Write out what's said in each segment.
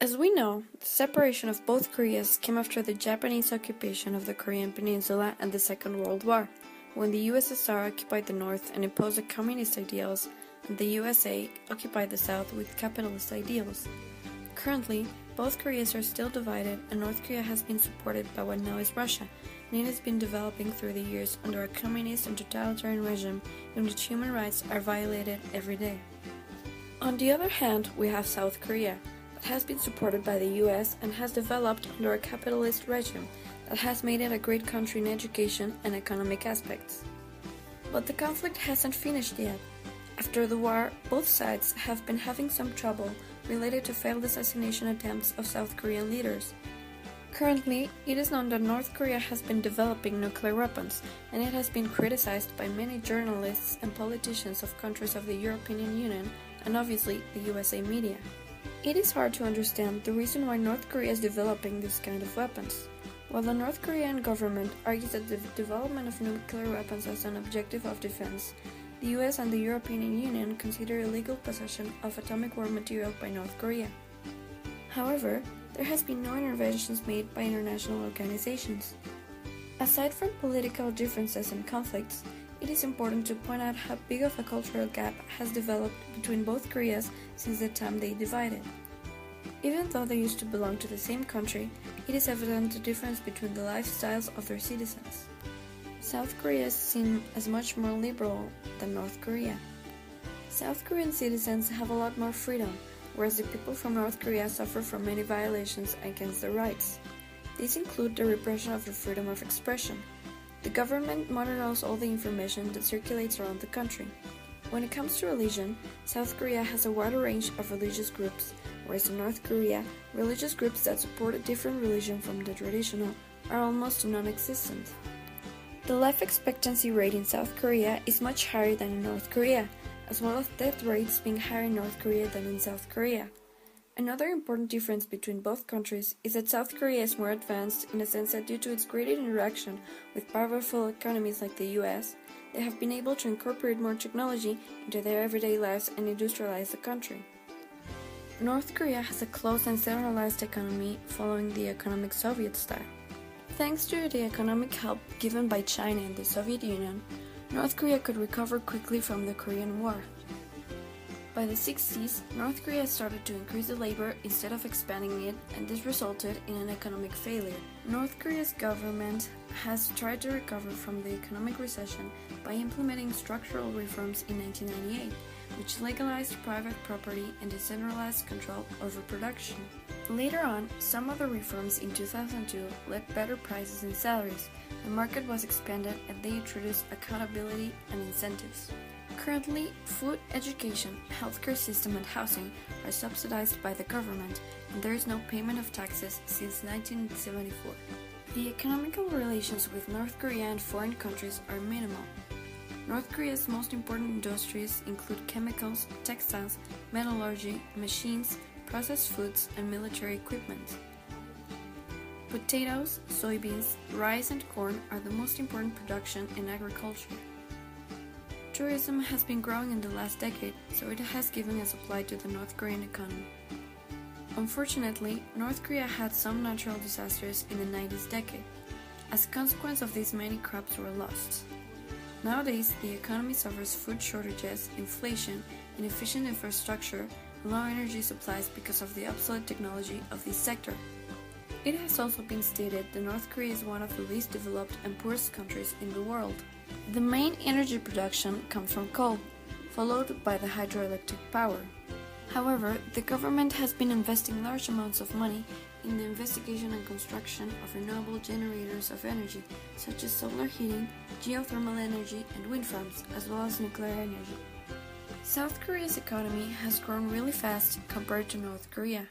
As we know, the separation of both Koreas came after the Japanese occupation of the Korean Peninsula and the Second World War, when the USSR occupied the North and imposed communist ideals, and the USA occupied the South with capitalist ideals. Currently, both Koreas are still divided, and North Korea has been supported by what now is Russia, and it has been developing through the years under a communist and totalitarian regime in which human rights are violated every day. On the other hand, we have South Korea, that has been supported by the US and has developed under a capitalist regime that has made it a great country in education and economic aspects. But the conflict hasn't finished yet. After the war, both sides have been having some trouble related to failed assassination attempts of South Korean leaders. Currently, it is known that North Korea has been developing nuclear weapons, and it has been criticized by many journalists and politicians of countries of the European Union and obviously the USA media. It is hard to understand the reason why North Korea is developing this kind of weapons. While the North Korean government argues that the development of nuclear weapons as an objective of defense, the US and the European Union consider illegal possession of atomic war material by North Korea. However, there has been no interventions made by international organizations. Aside from political differences and conflicts, it is important to point out how big of a cultural gap has developed between both Koreas since the time they divided. Even though they used to belong to the same country, it is evident the difference between the lifestyles of their citizens. South Korea is seen as much more liberal than North Korea. South Korean citizens have a lot more freedom, whereas the people from North Korea suffer from many violations against their rights. These include the repression of the freedom of expression. The government monitors all the information that circulates around the country. When it comes to religion, South Korea has a wider range of religious groups, whereas in North Korea, religious groups that support a different religion from the traditional are almost non-existent. The life expectancy rate in South Korea is much higher than in North Korea, as well as death rates being higher in North Korea than in South Korea. Another important difference between both countries is that South Korea is more advanced in a sense that due to its greater interaction with powerful economies like the US, they have been able to incorporate more technology into their everyday lives and industrialize the country. North Korea has a closed and centralized economy following the economic Soviet style. Thanks to the economic help given by China and the Soviet Union, North Korea could recover quickly from the Korean War. By the 60s, North Korea started to increase the labor instead of expanding it, and this resulted in an economic failure. North Korea's government has tried to recover from the economic recession by implementing structural reforms in 1998, which legalized private property and decentralized control over production. Later on, some of the reforms in 2002 led better prices and salaries, the market was expanded, and they introduced accountability and incentives. Currently, food, education, healthcare system and housing are subsidized by the government, and there is no payment of taxes since 1974. The economical relations with North Korea and foreign countries are minimal. North Korea's most important industries include chemicals, textiles, metallurgy, machines, processed foods, and military equipment. Potatoes, soybeans, rice and corn are the most important production in agriculture. Tourism has been growing in the last decade, so it has given a supply to the North Korean economy. Unfortunately, North Korea had some natural disasters in the 90s decade. As a consequence of this, many crops were lost. Nowadays, the economy suffers food shortages, inflation, inefficient infrastructure, and low energy supplies because of the obsolete technology of this sector. It has also been stated that North Korea is one of the least developed and poorest countries in the world. The main energy production comes from coal, followed by the hydroelectric power. However, the government has been investing large amounts of money in the investigation and construction of renewable generators of energy, such as solar heating, geothermal energy, and wind farms, as well as nuclear energy. South Korea's economy has grown really fast compared to North Korea.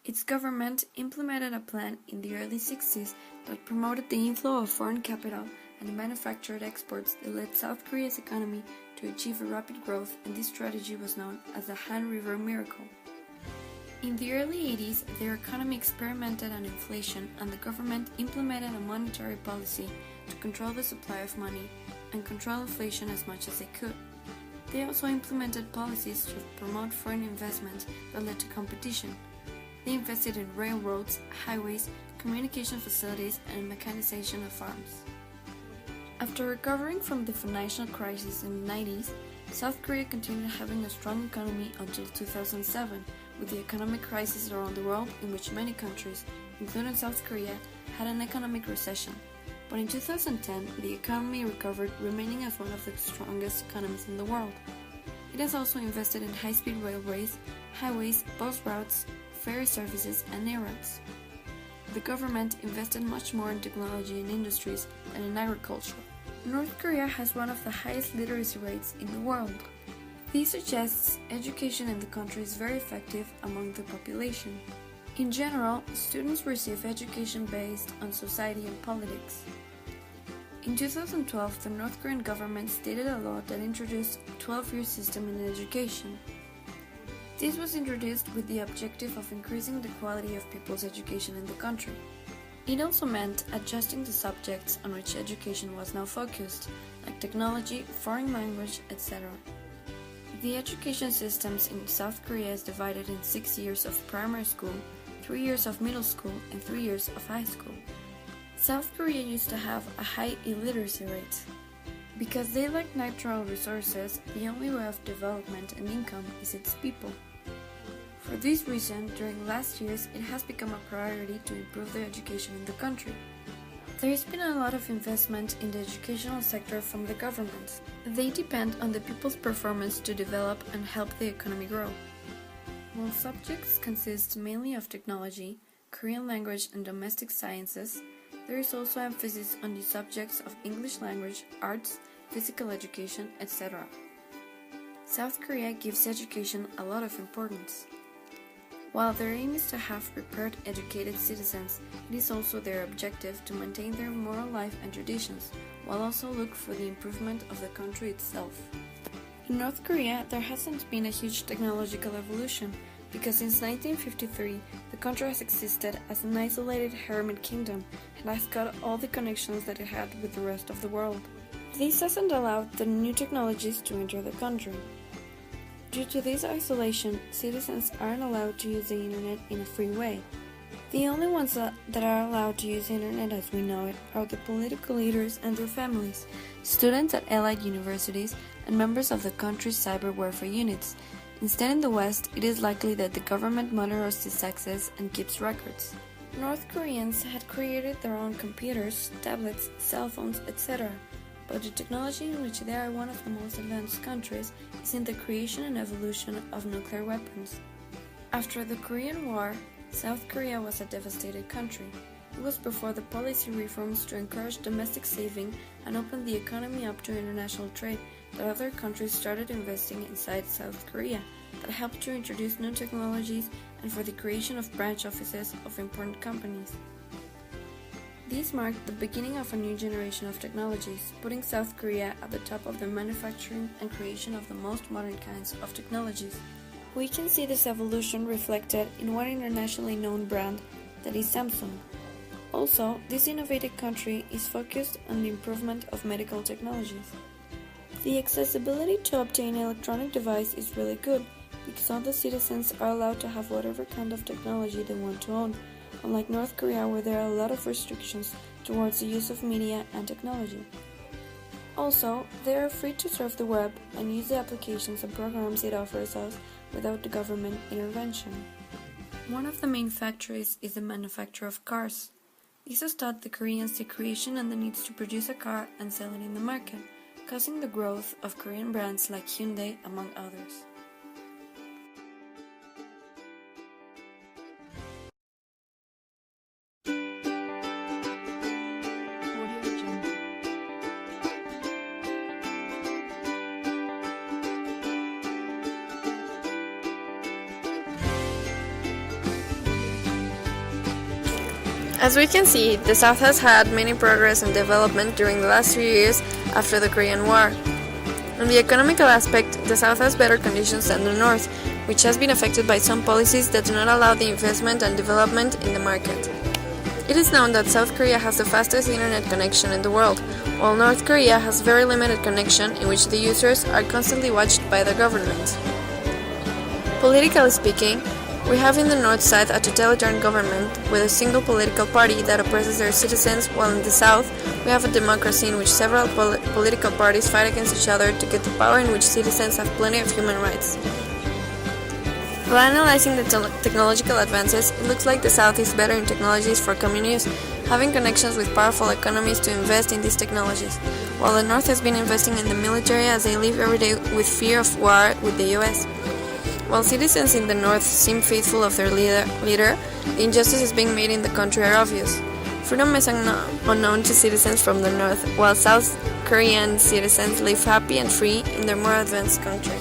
Its government implemented a plan in the early 60s that promoted the inflow of foreign capital and manufactured exports that led South Korea's economy to achieve a rapid growth, and this strategy was known as the Han River Miracle. In the early 80s, their economy experimented on inflation, and the government implemented a monetary policy to control the supply of money and control inflation as much as they could. They also implemented policies to promote foreign investment that led to competition. They invested in railroads, highways, communication facilities, and mechanization of farms. After recovering from the financial crisis in the 90s, South Korea continued having a strong economy until 2007, with the economic crisis around the world in which many countries, including South Korea, had an economic recession. But in 2010, the economy recovered, remaining as one of the strongest economies in the world. It has also invested in high-speed railways, highways, bus routes, ferry services, and air routes. The government invested much more in technology and industries than in agriculture. North Korea has one of the highest literacy rates in the world. This suggests education in the country is very effective among the population. In general, students receive education based on society and politics. In 2012, the North Korean government stated a law that introduced a 12-year system in education. This was introduced with the objective of increasing the quality of people's education in the country. It also meant adjusting the subjects on which education was now focused, like technology, foreign language, etc. The education systems in South Korea is divided in 6 years of primary school, 3 years of middle school, and 3 years of high school. South Korea used to have a high illiteracy rate. Because they lack natural resources, the only way of development and income is its people. For this reason, during last years, it has become a priority to improve the education in the country. There has been a lot of investment in the educational sector from the government. They depend on the people's performance to develop and help the economy grow. While subjects consist mainly of technology, Korean language, and domestic sciences, there is also emphasis on the subjects of English language, arts, physical education, etc. South Korea gives education a lot of importance. While their aim is to have prepared, educated citizens, it is also their objective to maintain their moral life and traditions, while also look for the improvement of the country itself. In North Korea, there hasn't been a huge technological evolution, because since 1953, the country has existed as an isolated hermit kingdom and has cut all the connections that it had with the rest of the world. This hasn't allowed the new technologies to enter the country. Due to this isolation, citizens aren't allowed to use the internet in a free way. The only ones that are allowed to use the internet as we know it are the political leaders and their families, students at allied universities, and members of the country's cyber warfare units. Instead, in the West, it is likely that the government monitors this access and keeps records. North Koreans had created their own computers, tablets, cell phones, etc. But the technology in which they are one of the most advanced countries is in the creation and evolution of nuclear weapons. After the Korean War, South Korea was a devastated country. It was before the policy reforms to encourage domestic saving and open the economy up to international trade that other countries started investing inside South Korea that helped to introduce new technologies and for the creation of branch offices of important companies. These marked the beginning of a new generation of technologies, putting South Korea at the top of the manufacturing and creation of the most modern kinds of technologies. We can see this evolution reflected in one internationally known brand, that is Samsung. Also, this innovative country is focused on the improvement of medical technologies. The accessibility to obtain an electronic device is really good, because all the citizens are allowed to have whatever kind of technology they want to own, unlike North Korea where there are a lot of restrictions towards the use of media and technology. Also, they are free to surf the web and use the applications and programs it offers us without the government intervention. One of the main factories is the manufacture of cars. This has taught the Koreans the creation and the needs to produce a car and sell it in the market, causing the growth of Korean brands like Hyundai, among others. As we can see, the South has had many progress and development during the last few years after the Korean War. On the economical aspect, the South has better conditions than the North, which has been affected by some policies that do not allow the investment and development in the market. It is known that South Korea has the fastest internet connection in the world, while North Korea has very limited connection in which the users are constantly watched by the government. Politically speaking, We have in the north side a totalitarian government with a single political party that oppresses their citizens, while in the south we have a democracy in which several political parties fight against each other to get the power, in which citizens have plenty of human rights. By analyzing the technological advances, it looks like the South is better in technologies for common use, having connections with powerful economies to invest in these technologies, while the North has been investing in the military as they live every day with fear of war with the US. While citizens in the North seem faithful of their leader, the injustices being made in the country are obvious. Freedom is unknown to citizens from the North, while South Korean citizens live happy and free in their more advanced country.